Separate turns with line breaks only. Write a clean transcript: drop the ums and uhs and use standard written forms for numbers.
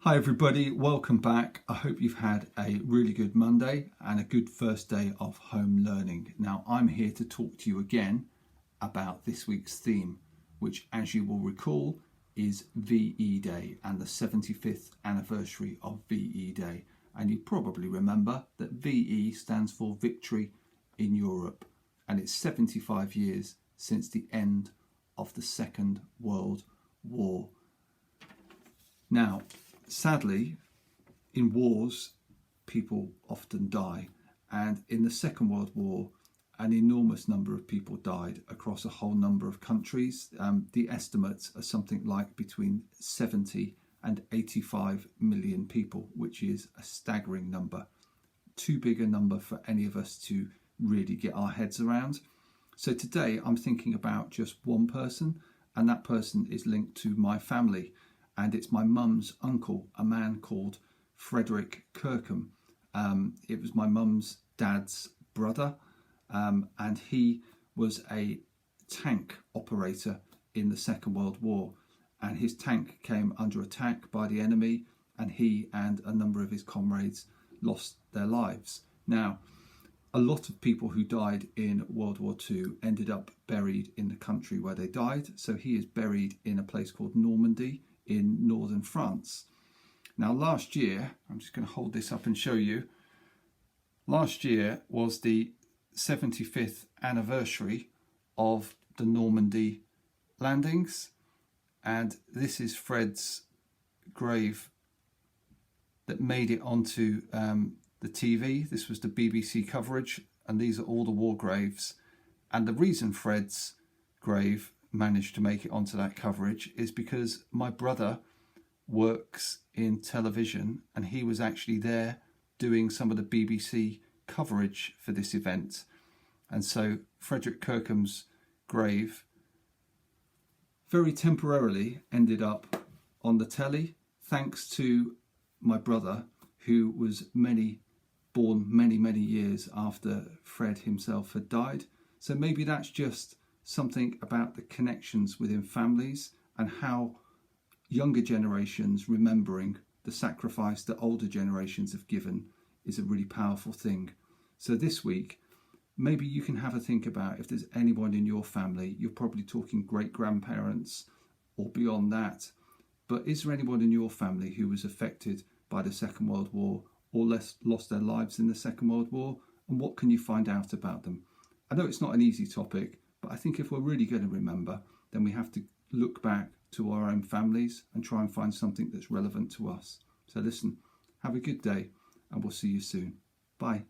Hi everybody, welcome back. I hope you've had a really good Monday and a good first day of home learning. Now I'm here to talk to you again about this week's theme, which as you will recall is VE Day and the 75th anniversary of VE Day. And you probably remember that VE stands for Victory in Europe, and it's 75 years since the end of the Second World War. Now, sadly, in wars, people often die. And in the Second World War, an enormous number of people died across a whole number of countries. The estimates are something like between 70 and 85 million people, which is a staggering number. Too big a number for any of us to really get our heads around. So today I'm thinking about just one person, and that person is linked to my family. And it's my mum's uncle, a man called Frederick Kirkham. It was my mum's dad's brother, and he was a tank operator in the Second World War. And his tank came under attack by the enemy, and he and a number of his comrades lost their lives. Now, a lot of people who died in World War II ended up buried in the country where they died. So he is buried in a place called Normandy in northern France. Now last year, I'm just going to hold this up and show you, last year was the 75th anniversary of the Normandy landings, and this is Fred's grave that made it onto the TV. This was the BBC coverage, and these are all the war graves. And the reason Fred's grave managed to make it onto that coverage is because my brother works in television, and he was actually there doing some of the BBC coverage for this event. And so Frederick Kirkham's grave very temporarily ended up on the telly, thanks to my brother, who was born many years after Fred himself had died. So maybe that's just something about the connections within families and how younger generations remembering the sacrifice that older generations have given is a really powerful thing. So this week, maybe you can have a think about if there's anyone in your family, you're probably talking great-grandparents or beyond that, but is there anyone in your family who was affected by the Second World War or lost their lives in the Second World War, and what can you find out about them? I know it's not an easy topic, but I think if we're really going to remember, then we have to look back to our own families and try and find something that's relevant to us. So listen, have a good day, and we'll see you soon. Bye.